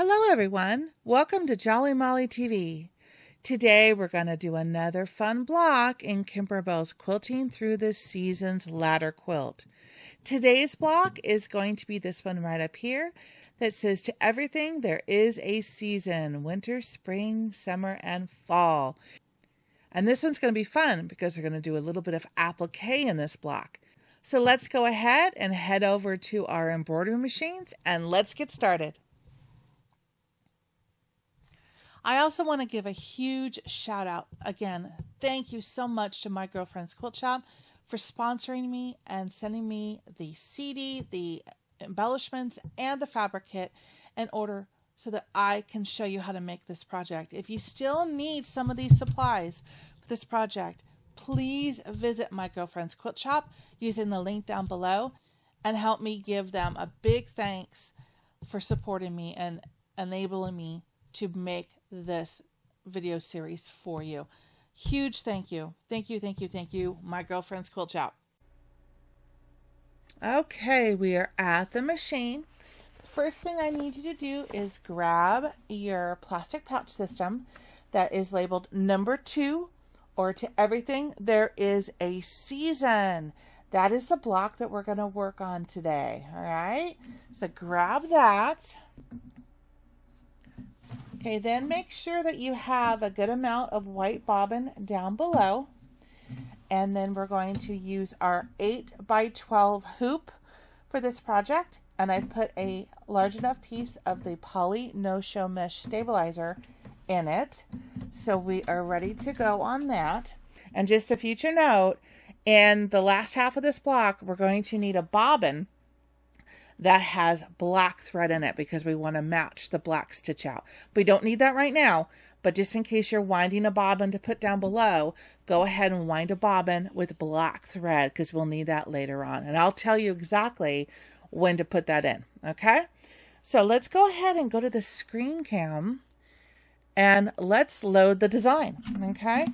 Hello everyone, welcome to Jolly Molly TV. Today we're going to do another fun block in Kimberbell's Quilting Through the Seasons ladder quilt. Today's block is going to be this one right up here that says, "To everything there is a season, winter, spring, summer, and fall." And this one's going to be fun because we're going to do a little bit of applique in this block. So let's go ahead and head over to our embroidery machines and let's get started. I also want to give a huge shout out. Again, thank you so much to My Girlfriend's Quilt Shop for sponsoring me and sending me the CD, the embellishments, and the fabric kit in order so that I can show you how to make this project. If you still need some of these supplies for this project, please visit My Girlfriend's Quilt Shop using the link down below and help me give them a big thanks for supporting me and enabling me to make this video series for you. Huge thank you. Thank you, thank you, thank you, My Girlfriend's Quilt Shop. Okay, we are at the machine. The first thing I need you to do is grab your plastic pouch system that is labeled number 2, or "To everything there is a season." That is the block that we're going to work on today. All right, so grab that. Okay, then make sure that you have a good amount of white bobbin down below. And then we're going to use our 8x12 hoop for this project. And I put a large enough piece of the poly no-show mesh stabilizer in it. So we are ready to go on that. And just a future note, in the last half of this block, we're going to need a bobbin that has black thread in it because we want to match the black stitch out. We don't need that right now, but just in case you're winding a bobbin to put down below, go ahead and wind a bobbin with black thread because we'll need that later on. And I'll tell you exactly when to put that in, okay? So let's go ahead and go to the screen cam and let's load the design, okay?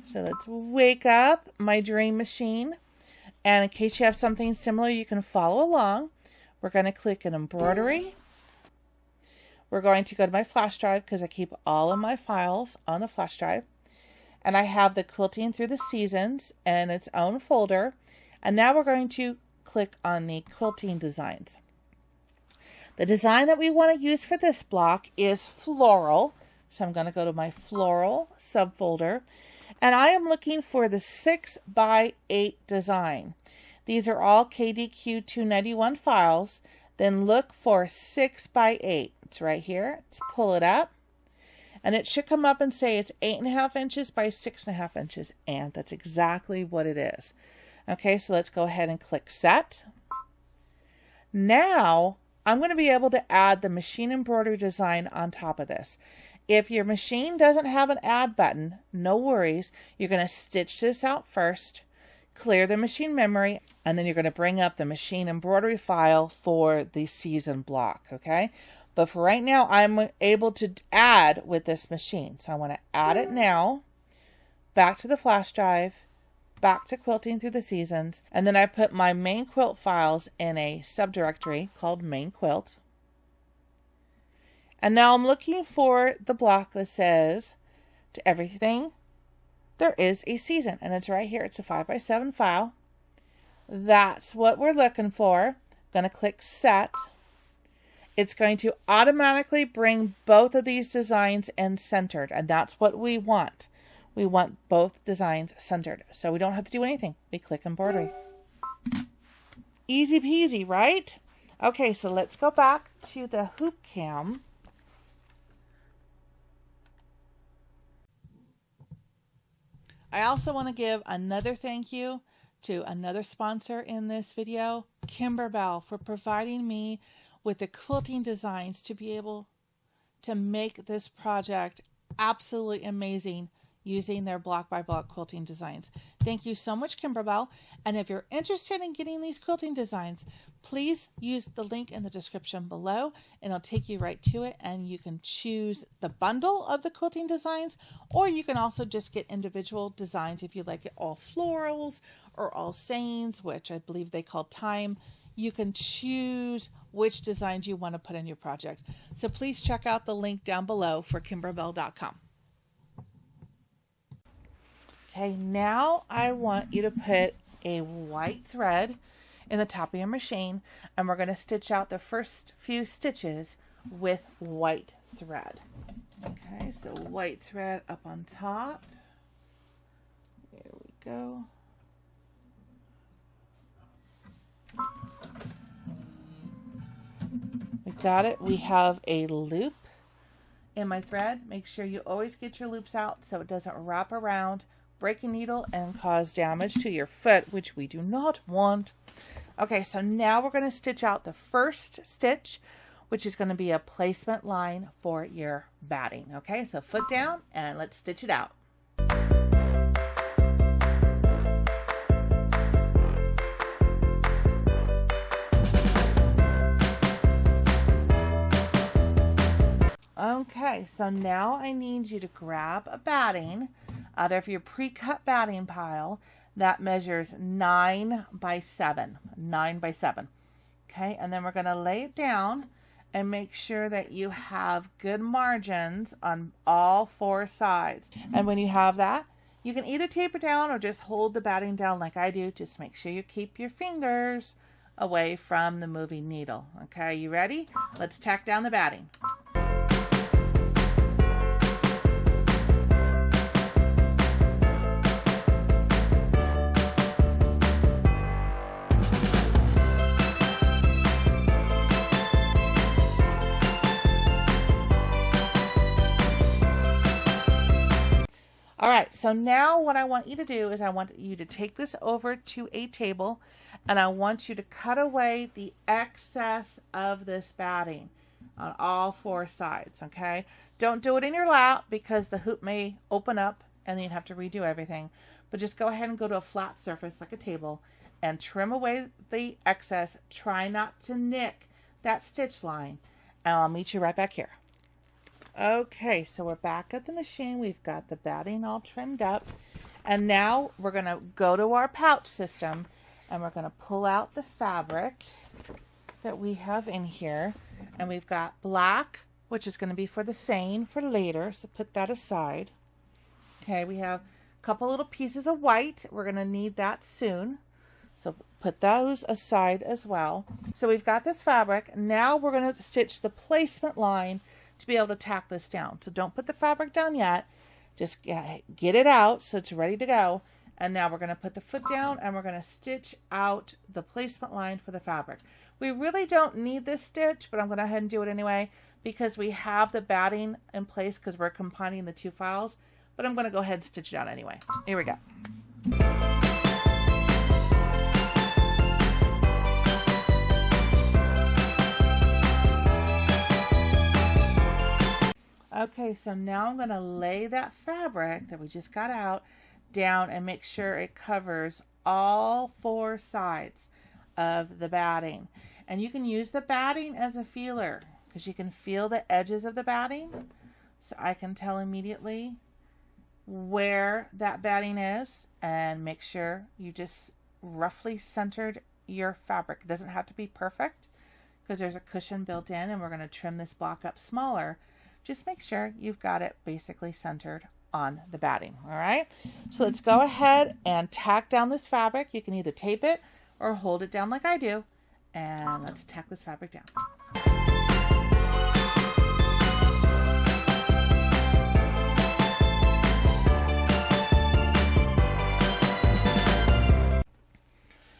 So let's wake up my dream machine. And in case you have something similar, you can follow along. We're going to click an embroidery. We're going to go to my flash drive because I keep all of my files on the flash drive. And I have the Quilting Through the Seasons in its own folder. And now we're going to click on the quilting designs. The design that we want to use for this block is floral. So I'm going to go to my floral subfolder. And I am looking for the 6x8 design. These are all KDQ 291 files. Then look for 6x8. It's right here. Let's pull it up. And it should come up and say it's 8.5 inches by 6.5 inches. And that's exactly what it is. Okay, so let's go ahead and click Set. Now, I'm going to be able to add the machine embroidery design on top of this. If your machine doesn't have an add button, no worries. You're going to stitch this out first. Clear the machine memory, and then you're going to bring up the machine embroidery file for the season block, okay? But for right now, I'm able to add with this machine. So I want to add it now, back to the flash drive, back to Quilting Through the Seasons, and then I put my main quilt files in a subdirectory called Main Quilt. And now I'm looking for the block that says, "To everything there is a season," and it's right here. It's a 5x7 file. That's what we're looking for. I'm going to click Set. It's going to automatically bring both of these designs in centered, and that's what we want. We want both designs centered, so we don't have to do anything. We click embroidery. Easy peasy, right? Okay, so let's go back to the hoop cam. I also want to give another thank you to another sponsor in this video, Kimberbell, for providing me with the quilting designs to be able to make this project absolutely amazing using their block by block quilting designs. Thank you so much, Kimberbell. And if you're interested in getting these quilting designs, please use the link in the description below and it'll take you right to it, and you can choose the bundle of the quilting designs, or you can also just get individual designs if you like it all florals or all sayings, which I believe they call time. you can choose which designs you want to put in your project. So please check out the link down below for kimberbell.com. Okay, now I want you to put a white thread in the top of your machine, and we're going to stitch out the first few stitches with white thread. Okay, so white thread up on top. There we go. We got it. We have a loop in my thread. Make sure you always get your loops out so it doesn't wrap around, break a needle, and cause damage to your foot, which we do not want. Okay, so now we're going to stitch out the first stitch, which is going to be a placement line for your batting. Okay, so foot down and let's stitch it out. Okay, so now I need you to grab a batting out of your pre-cut batting pile that measures 9 by 7. 9 by 7. Okay, and then we're going to lay it down and make sure that you have good margins on all 4 sides. And when you have that, you can either tape it down or just hold the batting down like I do. Just make sure you keep your fingers away from the moving needle. Okay, you ready? Let's tack down the batting. All right, so now what I want you to do is I want you to take this over to a table, and I want you to cut away the excess of this batting on all 4 sides, okay? Don't do it in your lap because the hoop may open up and then you'd have to redo everything. But just go ahead and go to a flat surface like a table and trim away the excess. Try not to nick that stitch line, and I'll meet you right back here. Okay, so we're back at the machine. We've got the batting all trimmed up. And now we're going to go to our pouch system and we're going to pull out the fabric that we have in here. And we've got black, which is going to be for the seine for later, so put that aside. Okay, we have a couple little pieces of white. We're going to need that soon, so put those aside as well. So we've got this fabric. Now we're going to stitch the placement line to be able to tack this down. So don't put the fabric down yet. Just get it out so it's ready to go. And now we're going to put the foot down and we're going to stitch out the placement line for the fabric. We really don't need this stitch, but I'm going to go ahead and do it anyway because we have the batting in place because we're combining the 2 files. But I'm going to go ahead and stitch it out anyway. Here we go. Okay, so now I'm going to lay that fabric that we just got out down and make sure it covers all 4 sides of the batting. And you can use the batting as a feeler because you can feel the edges of the batting. So I can tell immediately where that batting is and make sure you just roughly centered your fabric. It doesn't have to be perfect because there's a cushion built in and we're going to trim this block up smaller. Just make sure you've got it basically centered on the batting. All right, so let's go ahead and tack down this fabric. You can either tape it or hold it down like I do, and let's tack this fabric down.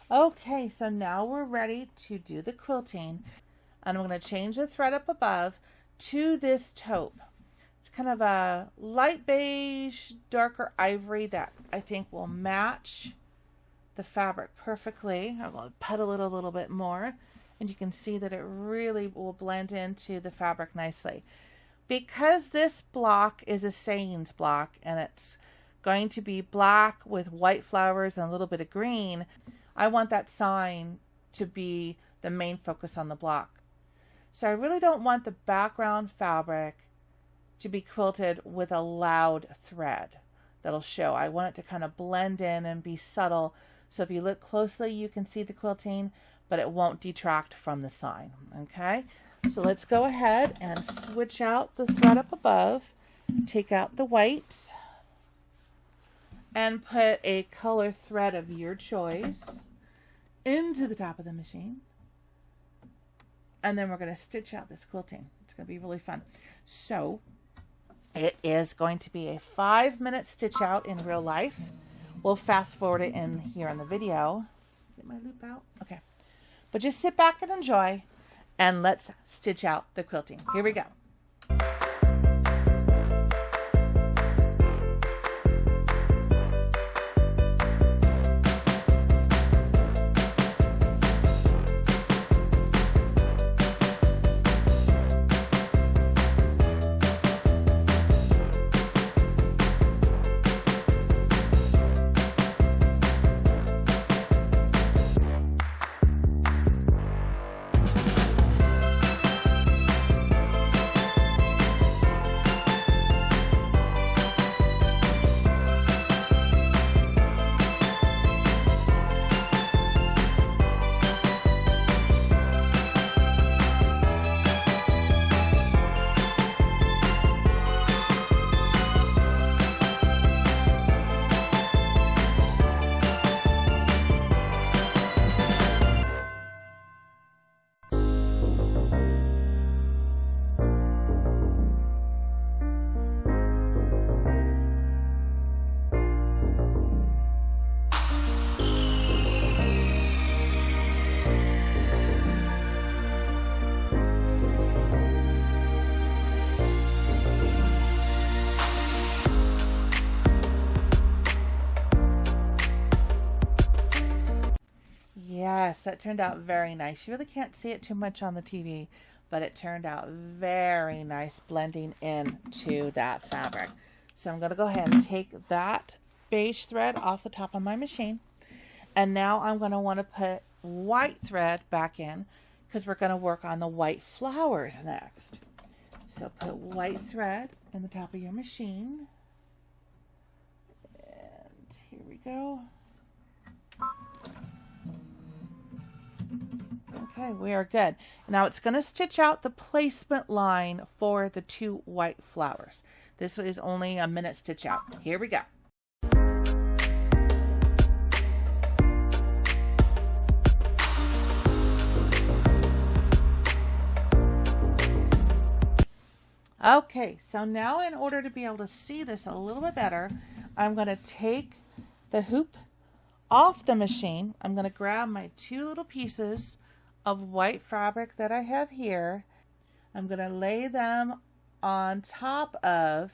Okay, so now we're ready to do the quilting, and I'm going to change the thread up above to this taupe. It's kind of a light beige, darker ivory that I think will match the fabric perfectly. I'm going to petal it a little bit more, and you can see that it really will blend into the fabric nicely. Because this block is a seines block, and it's going to be black with white flowers and a little bit of green, I want that sign to be the main focus on the block. So I really don't want the background fabric to be quilted with a loud thread that'll show. I want it to kind of blend in and be subtle. So if you look closely, you can see the quilting, but it won't detract from the sign. Okay, so let's go ahead and switch out the thread up above, take out the white, and put a color thread of your choice into the top of the machine. And then we're going to stitch out this quilting. It's going to be really fun. So it is going to be a 5-minute stitch out in real life. We'll fast forward it in here in the video. Get my loop out? Okay. But just sit back and enjoy, and let's stitch out the quilting. Here we go. Yes, that turned out very nice. You really can't see it too much on the TV, but it turned out very nice blending into that fabric. So I'm going to go ahead and take that beige thread off the top of my machine. And now I'm going to want to put white thread back in because we're going to work on the white flowers next. So put white thread in the top of your machine. And here we go. Okay, we are good. Now it's going to stitch out the placement line for the 2 white flowers. This is only a minute stitch out. Here we go. Okay, so now in order to be able to see this a little bit better, I'm going to take the hoop off the machine. I'm going to grab my 2 little pieces of white fabric that I have here. I'm going to lay them on top of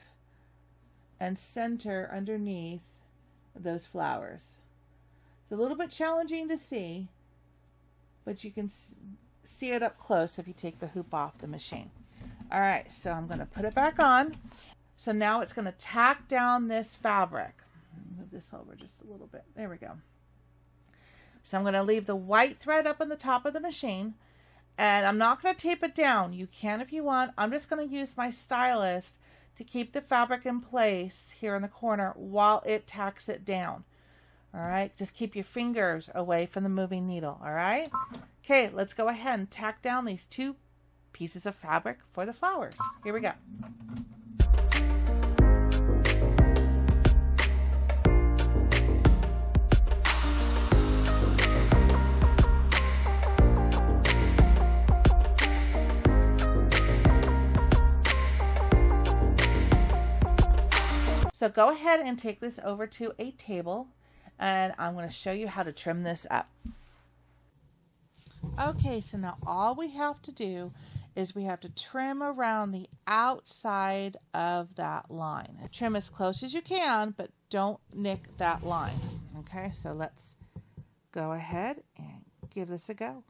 and center underneath those flowers. It's a little bit challenging to see, but you can see it up close if you take the hoop off the machine. All right, so I'm going to put it back on. So now it's going to tack down this fabric. Move this over just a little bit. There we go. So I'm going to leave the white thread up on the top of the machine, and I'm not going to tape it down. You can if you want. I'm just going to use my stylus to keep the fabric in place here in the corner while it tacks it down. All right, just keep your fingers away from the moving needle. All right. Okay, let's go ahead and tack down these 2 pieces of fabric for the flowers. Here we go. So go ahead and take this over to a table, and I'm going to show you how to trim this up. Okay, so now all we have to do is we have to trim around the outside of that line. Trim as close as you can, but don't nick that line. Okay, so let's go ahead and give this a go.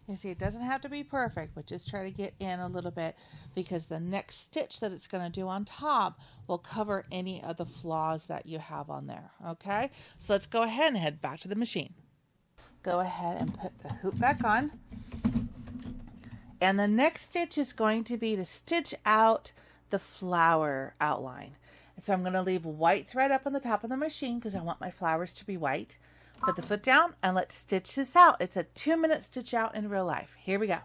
You see, it doesn't have to be perfect, but just try to get in a little bit, because the next stitch that it's going to do on top will cover any of the flaws that you have on there. Okay, so let's go ahead and head back to the machine. Go ahead and put the hoop back on. And the next stitch is going to be to stitch out the flower outline. And so I'm going to leave white thread up on the top of the machine because I want my flowers to be white. Put the foot down and let's stitch this out. It's a 2-minute stitch out in real life. Here we go.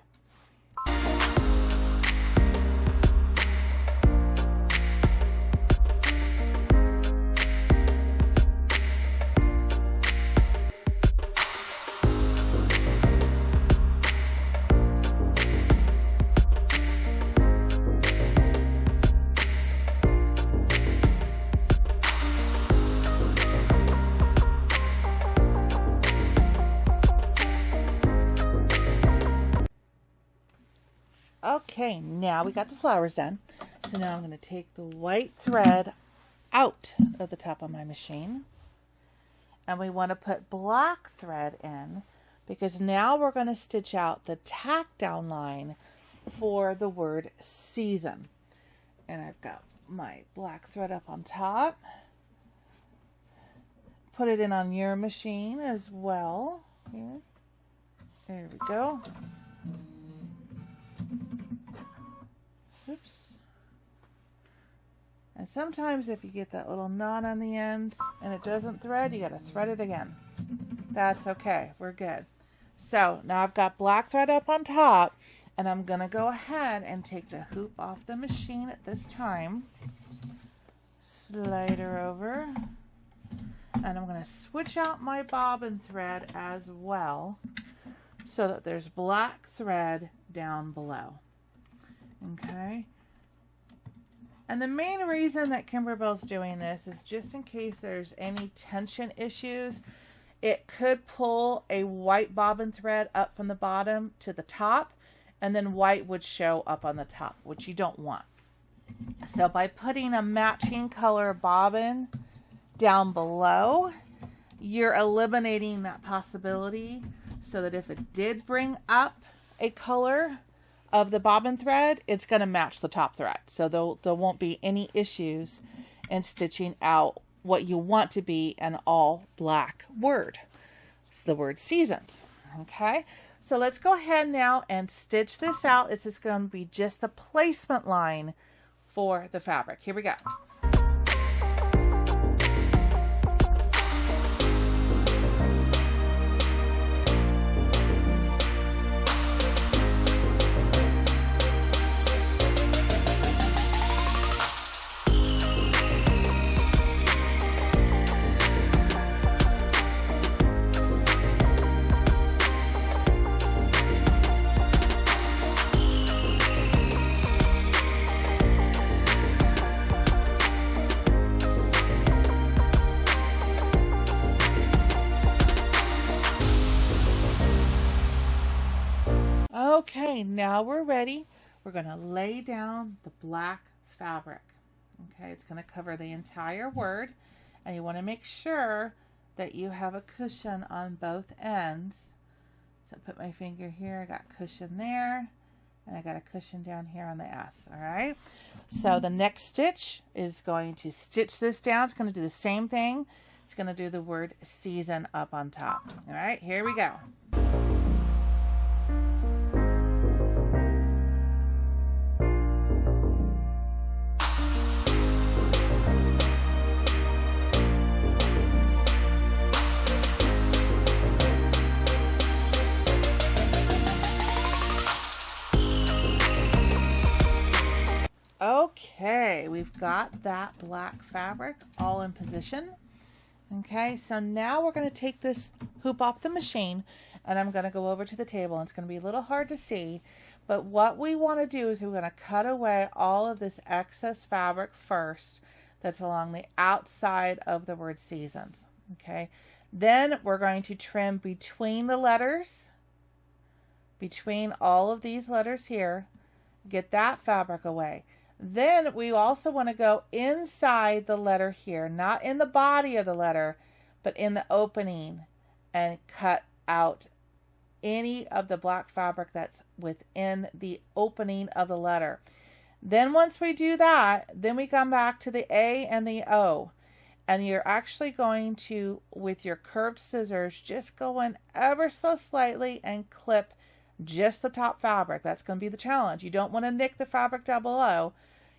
Okay, now we got the flowers done. So now I'm going to take the white thread out of the top of my machine. And we want to put black thread in, because now we're going to stitch out the tack down line for the word season. And I've got my black thread up on top. Put it in on your machine as well. Here. There we go. Oops. And sometimes if you get that little knot on the end and it doesn't thread, you got to thread it again. That's okay. We're good. So now I've got black thread up on top, and I'm going to go ahead and take the hoop off the machine at this time. Slide her over. And I'm going to switch out my bobbin thread as well, so that there's black thread down below. Okay. And the main reason that Kimberbell's doing this is just in case there's any tension issues. It could pull a white bobbin thread up from the bottom to the top, and then white would show up on the top, which you don't want. So by putting a matching color bobbin down below, you're eliminating that possibility, so that if it did bring up a color of the bobbin thread, it's going to match the top thread. So there won't be any issues in stitching out what you want to be an all black word. It's the word seasons. Okay, so let's go ahead now and stitch this out. This is going to be just the placement line for the fabric. Here we go. Okay, now we're ready. We're going to lay down the black fabric. Okay, it's going to cover the entire word, and you want to make sure that you have a cushion on both ends. So put my finger here, I got cushion there, and I got a cushion down here on the S. All right, so the next stitch is going to stitch this down. It's going to do the same thing. It's going to do the word season up on top. All right, here we go. Okay, we've got that black fabric all in position. Okay, so now we're going to take this hoop off the machine, and I'm going to go over to the table. And it's going to be a little hard to see, but what we want to do is we're going to cut away all of this excess fabric first that's along the outside of the word seasons. Okay, then we're going to trim between the letters, between all of these letters here, get that fabric away. Then we also want to go inside the letter here, not in the body of the letter, but in the opening, and cut out any of the black fabric that's within the opening of the letter. Then once we do that, then we come back to the A and the O. And you're actually going to, with your curved scissors, just go in ever so slightly and clip just the top fabric. That's going to be the challenge. You don't want to nick the fabric down below.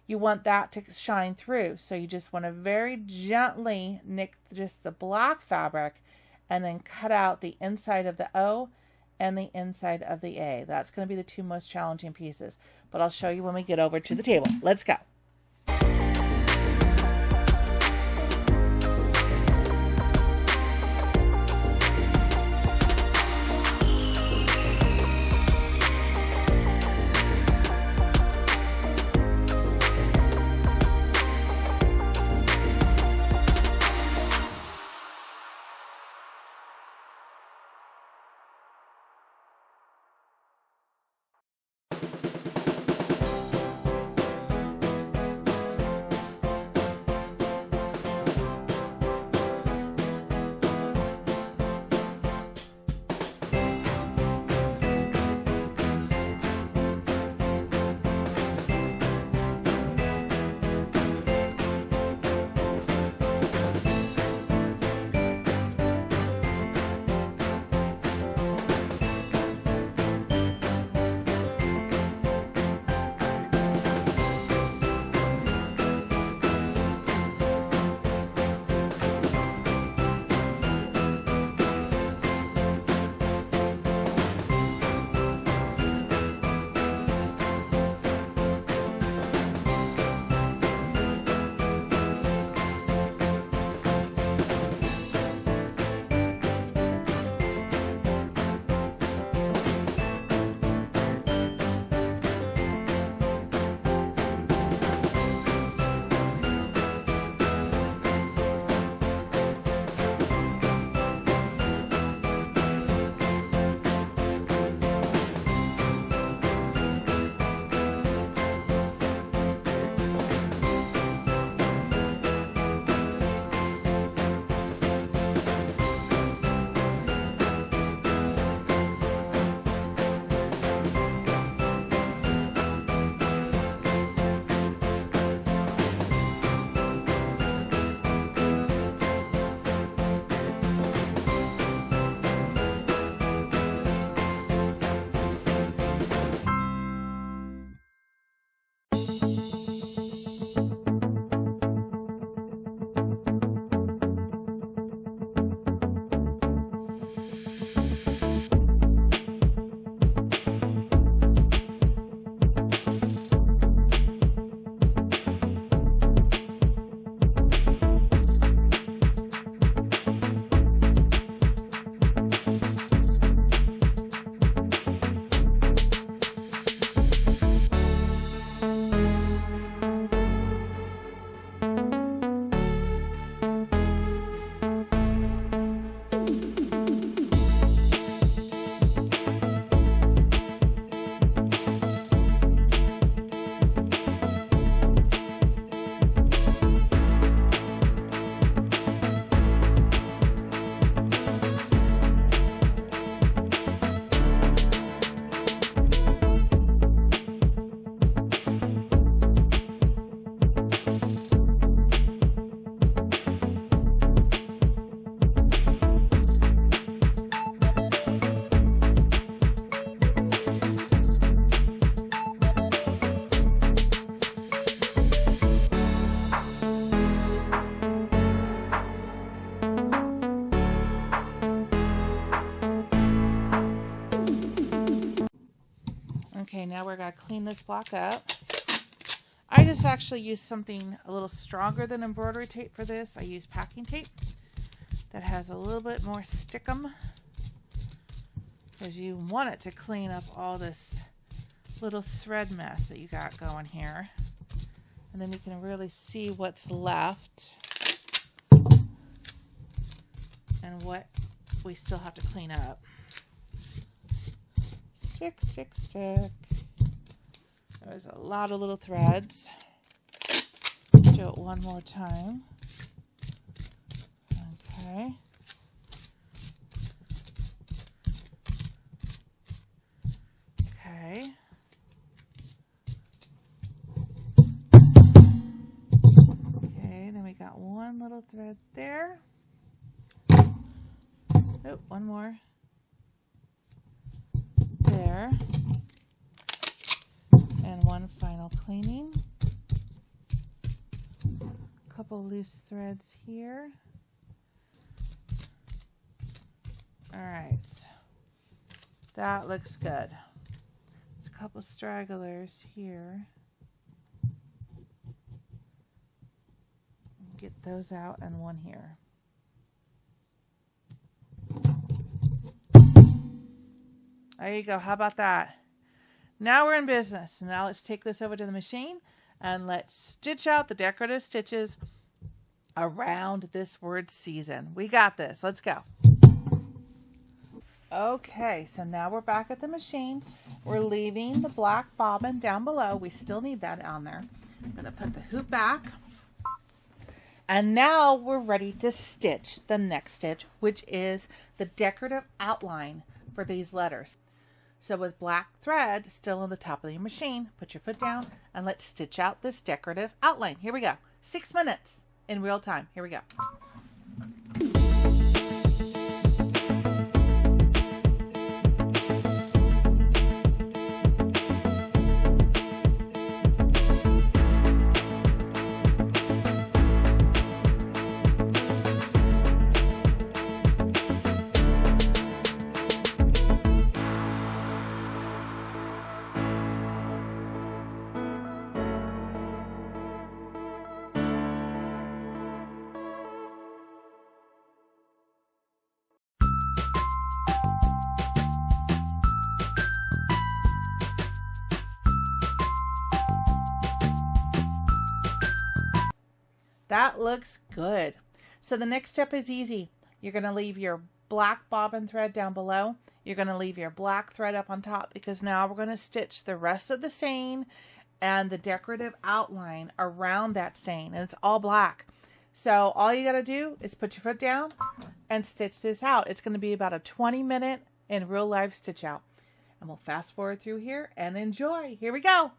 You want that to shine through. So you just want to very gently nick just the black fabric and then cut out the inside of the O and the inside of the A. That's going to be the two most challenging pieces. But I'll show you when we get over to the table. Let's go. Okay, now we're going to clean this block up. I just actually used something a little stronger than embroidery tape for this. I used packing tape that has a little bit more stickum, because you want it to clean up all this little thread mess that you got going here. And then you can really see what's left and what we still have to clean up. Stick, stick, stick. There's a lot of little threads. Do it one more time. Okay. Okay. Okay, then we got one little thread there. Oh, one more. There. And one final cleaning. A couple loose threads here. All right. That looks good. There's a couple stragglers here. Get those out and one here. There you go. How about that? Now we're in business. Now let's take this over to the machine and let's stitch out the decorative stitches around this word season. We got this. Let's go. Okay, so now we're back at the machine. We're leaving the black bobbin down below. We still need that on there. I'm going to put the hoop back. And now we're ready to stitch the next stitch, which is the decorative outline for these letters. So with black thread still on the top of your machine, put your foot down and let's stitch out this decorative outline. Here we go. 6 minutes in real time. Here we go. That looks good. So the next step is easy. You're going to leave your black bobbin thread down below. You're going to leave your black thread up on top because now we're going to stitch the rest of the seine and the decorative outline around that seine. And it's all black. So all you got to do is put your foot down and stitch this out. It's going to be about a 20-minute in real life stitch out. And we'll fast forward through here and enjoy. Here we go.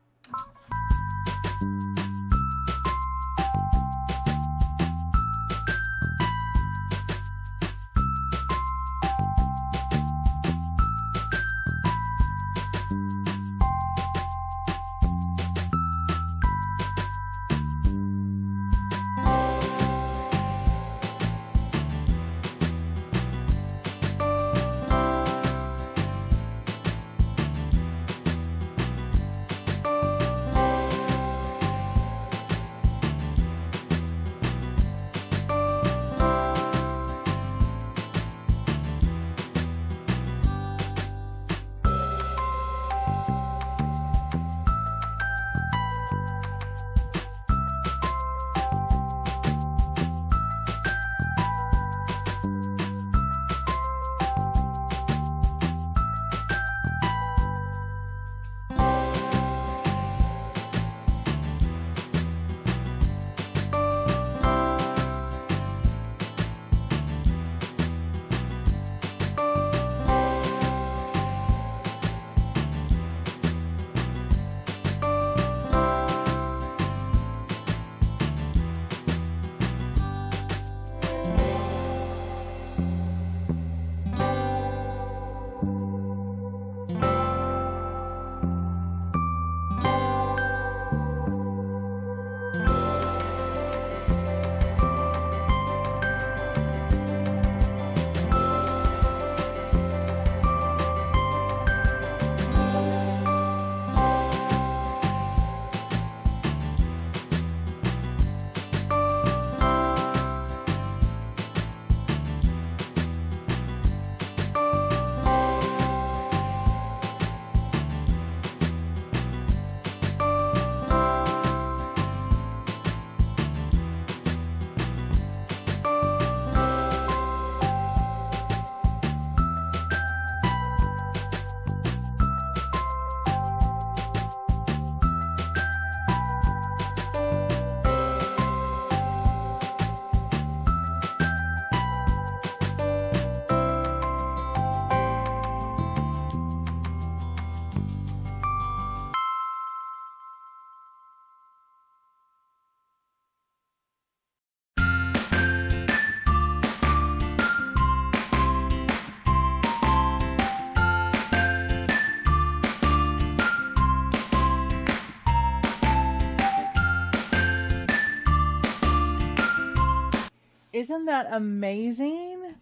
Isn't that amazing?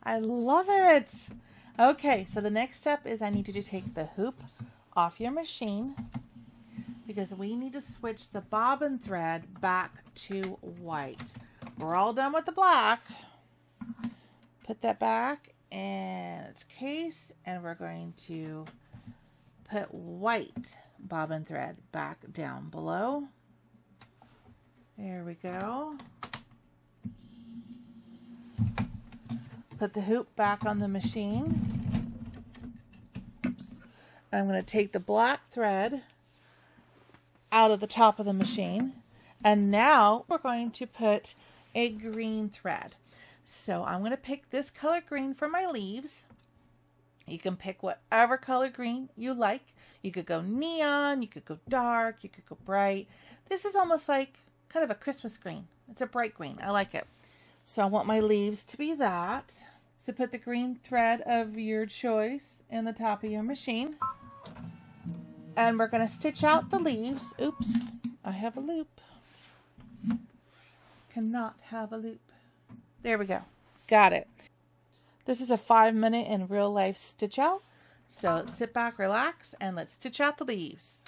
I love it. Okay, so the next step is I need you to take the hoop off your machine because we need to switch the bobbin thread back to white. We're all done with the black. Put that back in its case, and we're going to put white bobbin thread back down below. There we go. Put the hoop back on the machine. Oops. I'm going to take the black thread out of the top of the machine. And now we're going to put a green thread. So I'm going to pick this color green for my leaves. You can pick whatever color green you like. You could go neon, you could go dark, you could go bright. This is almost like kind of a Christmas green. It's a bright green. I like it. So I want my leaves to be that. So put the green thread of your choice in the top of your machine. And we're going to stitch out the leaves. Oops, I have a loop. Cannot have a loop. There we go. Got it. This is a 5-minute in real life stitch out. So let's sit back, relax, and let's stitch out the leaves.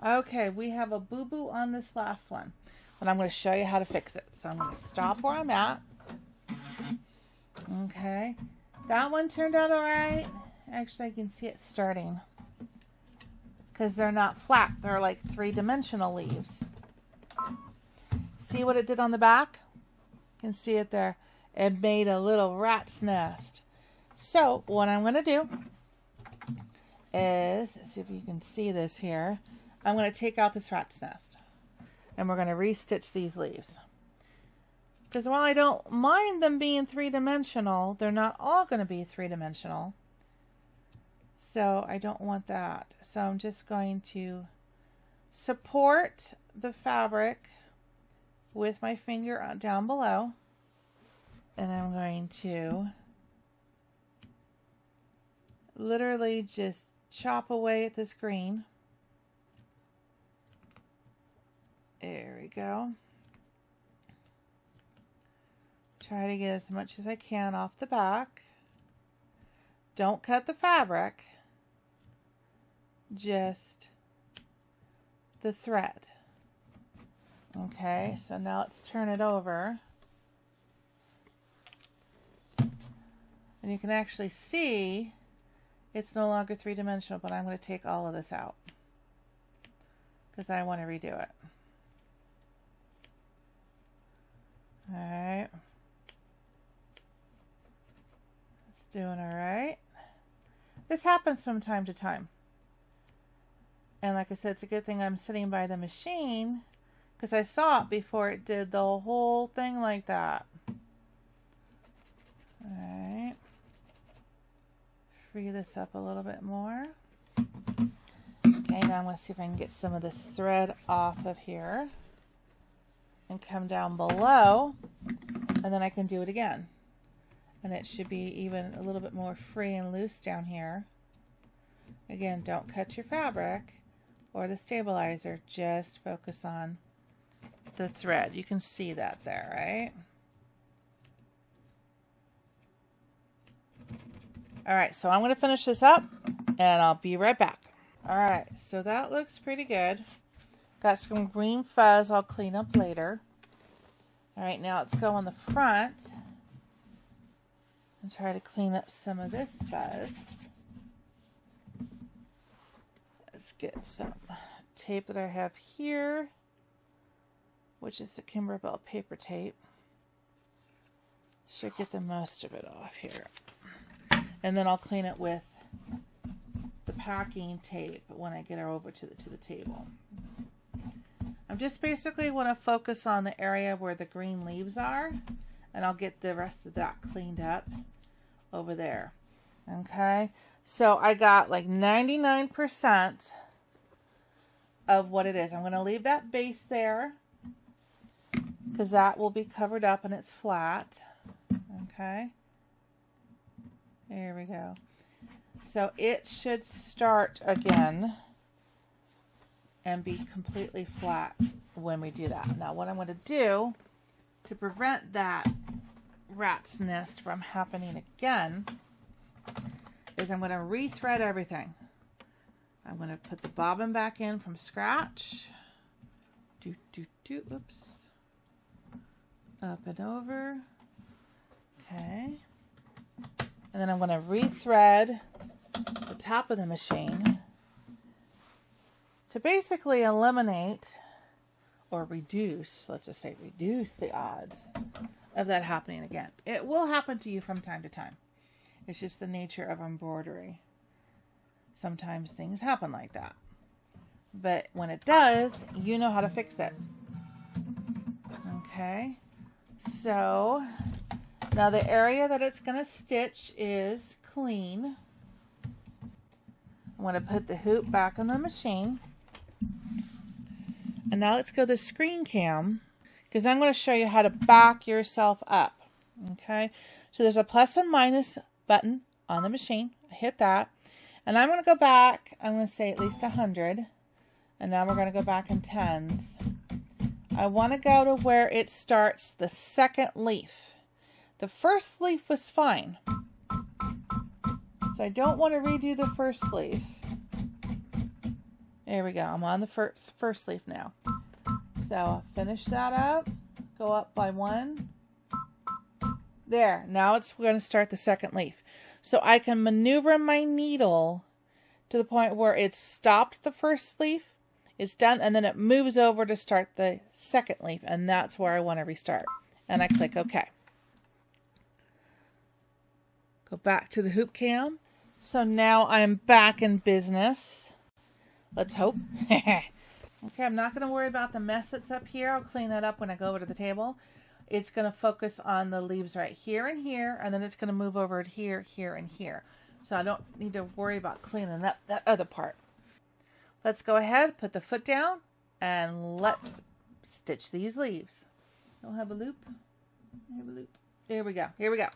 Okay, we have a boo-boo on this last one, but I'm going to show you how to fix it. So I'm going to stop where I'm at. Okay, that one turned out all right. Actually, I can see it starting because they're not flat. They're like 3-dimensional leaves. See what it did on the back? You can see it there. It made a little rat's nest. So what I'm going to do is, see if you can see this here. I'm going to take out this rat's nest and we're going to restitch these leaves. Because while I don't mind them being 3-dimensional, they're not all going to be 3-dimensional. So I don't want that. So I'm just going to support the fabric with my finger down below. And I'm going to literally just chop away at this green. There we go. Try to get as much as I can off the back. Don't cut the fabric, just the thread. Okay, so now let's turn it over. And you can actually see it's no longer 3-dimensional, but I'm going to take all of this out because I want to redo it. All right. It's doing all right. This happens from time to time. And like I said, it's a good thing I'm sitting by the machine because I saw it before it did the whole thing like that. All right. Free this up a little bit more. Okay, now I'm going to see if I can get some of this thread off of here and come down below, and then I can do it again. And it should be even a little bit more free and loose down here. Again, don't cut your fabric or the stabilizer, just focus on the thread. You can see that there, right? All right, so I'm going to finish this up and I'll be right back. All right, so that looks pretty good. Got some green fuzz I'll clean up later. All right, now let's go on the front and try to clean up some of this fuzz. Let's get some tape that I have here, which is the Kimberbell paper tape. Should get the most of it off here. And then I'll clean it with the packing tape when I get her over to the table. I'm just basically want to focus on the area where the green leaves are, and I'll get the rest of that cleaned up over there. Okay, so I got like 99% of what it is. I'm going to leave that base there because that will be covered up and it's flat. Okay. There we go. So it should start again and be completely flat when we do that. Now what I'm going to do to prevent that rat's nest from happening again is I'm going to rethread everything. I'm going to put the bobbin back in from scratch. Oops. Up and over. Okay. And then I'm going to rethread the top of the machine to basically eliminate or reduce, let's just say reduce the odds of that happening again. It will happen to you from time to time. It's just the nature of embroidery. Sometimes things happen like that. But when it does, you know how to fix it. Okay. So now the area that it's going to stitch is clean. I'm going to put the hoop back on the machine. And now let's go to the screen cam because I'm going to show you how to back yourself up. Okay. So there's a plus and minus button on the machine. I hit that. And I'm going to go back. I'm going to say at least 100. And now we're going to go back in tens. I want to go to where it starts the second leaf. The first leaf was fine. So I don't want to redo the first leaf. There we go. I'm on the first leaf now. So finish that up. Go up by one. There. Now it's going to start the second leaf. So I can maneuver my needle to the point where it's stopped the first leaf. It's done, and then it moves over to start the second leaf, and that's where I want to restart. And I click OK. Go back to the hoop cam. So now I'm back in business. Let's hope. Okay, I'm not going to worry about the mess that's up here. I'll clean that up when I go over to the table. It's going to focus on the leaves right here and here, and then it's going to move over to here, here, and here. So I don't need to worry about cleaning up that other part. Let's go ahead, put the foot down, and let's stitch these leaves. Don't have a loop. I have a loop. There we go. Here we go.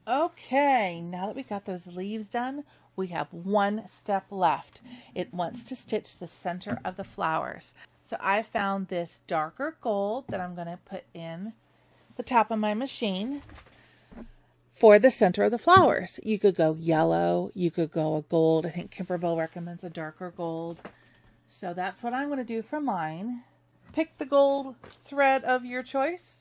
Okay, now that we got those leaves done, we have one step left. It wants to stitch the center of the flowers. So I found this darker gold that I'm going to put in the top of my machine. for the center of the flowers. You could go yellow, you could go a gold. I think Kimberbell recommends a darker gold. So that's what I'm going to do for mine. Pick the gold thread of your choice.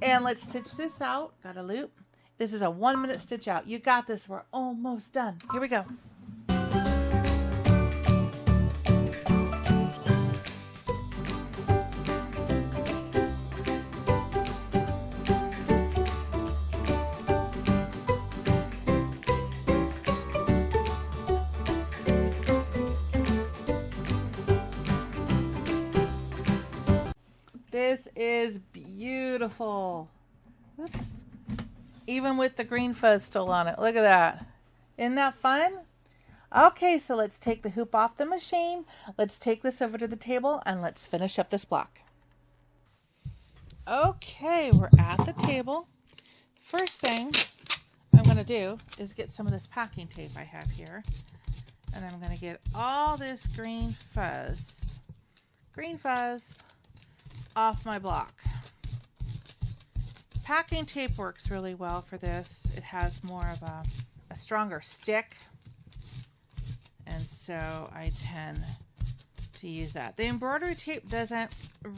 And let's stitch this out. Got a loop. This is a 1-minute stitch out. You got this. We're almost done. Here we go. This is beautiful. Oops. Even with the green fuzz still on it. Look at that. Isn't that fun? Okay, so let's take the hoop off the machine. Let's take this over to the table and let's finish up this block. Okay, we're at the table. First thing I'm going to do is get some of this packing tape I have here. And I'm going to get all this green fuzz off my block. Packing tape works really well for this. It has more of a stronger stick, and so I tend to use that. The embroidery tape doesn't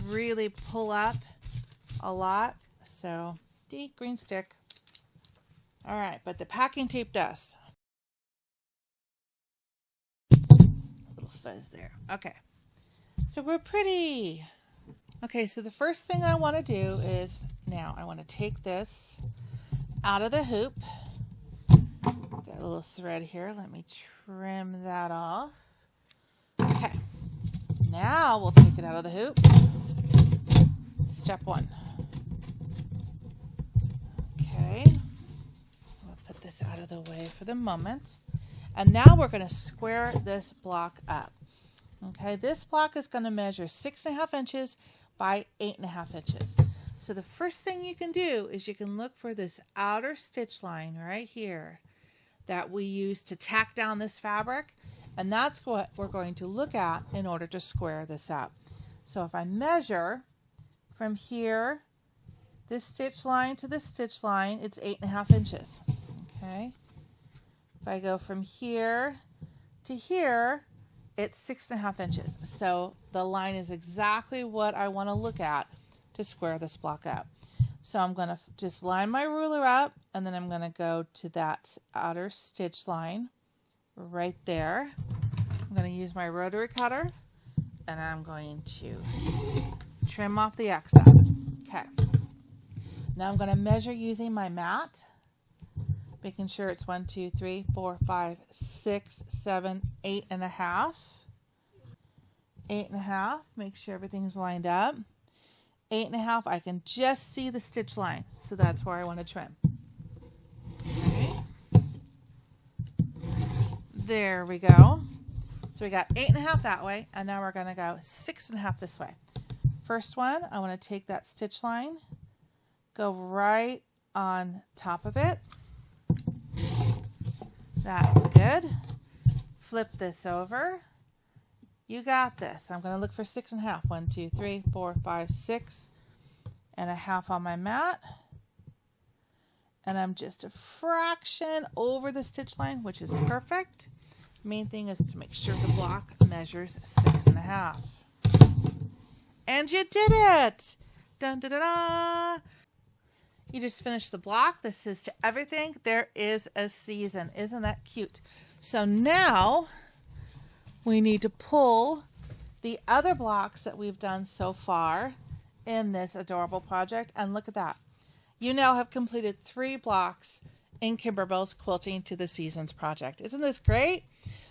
really pull up a lot, so the green stick. All right, but the packing tape does. A little fuzz there. Okay, so we're pretty. Okay, so the first thing I want to do is, now I want to take this out of the hoop. Got a little thread here. Let me trim that off. Okay, now we'll take it out of the hoop. Step 1. Okay, we'll put this out of the way for the moment. And now we're going to square this block up. Okay, this block is going to measure 6.5 inches by 8.5 inches. So the first thing you can do is you can look for this outer stitch line right here that we use to tack down this fabric, and that's what we're going to look at in order to square this up. So if I measure from here, this stitch line to this stitch line, it's 8.5 inches. Okay, if I go from here to here, it's 6.5 inches. So the line is exactly what I want to look at to square this block up. So I'm going to just line my ruler up, and then I'm going to go to that outer stitch line right there. I'm going to use my rotary cutter, and I'm going to trim off the excess. Okay. Now I'm going to measure using my mat, making sure it's 1, 2, 3, 4, 5, 6, 7, 8.5. 8.5. Make sure everything's lined up. 8.5. I can just see the stitch line, so that's where I want to trim. Okay. There we go. So we got 8.5 that way, and now we're going to go 6.5 this way. First one, I want to take that stitch line, go right on top of it. That's good. Flip this over. You got this. I'm going to look for 6.5. 1, 2, 3, 4, 5, 6.5 on my mat. And I'm just a fraction over the stitch line, which is perfect. Main thing is to make sure the block measures 6.5. And you did it! Dun, dun, dun, dun. You just finished the block. This is to everything. There is a season. Isn't that cute? So now we need to pull the other blocks that we've done so far in this adorable project. And look at that. You now have completed 3 blocks in Kimberbell's Quilting to the Seasons project. Isn't this great?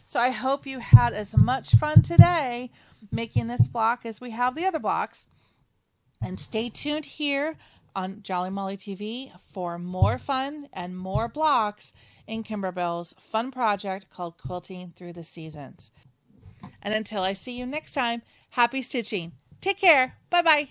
So I hope you had as much fun today making this block as we have the other blocks. And stay tuned here on Jolly Molly TV for more fun and more blocks in Kimberbell's fun project called Quilting Through the Seasons. And until I see you next time, happy stitching. Take care. Bye-bye.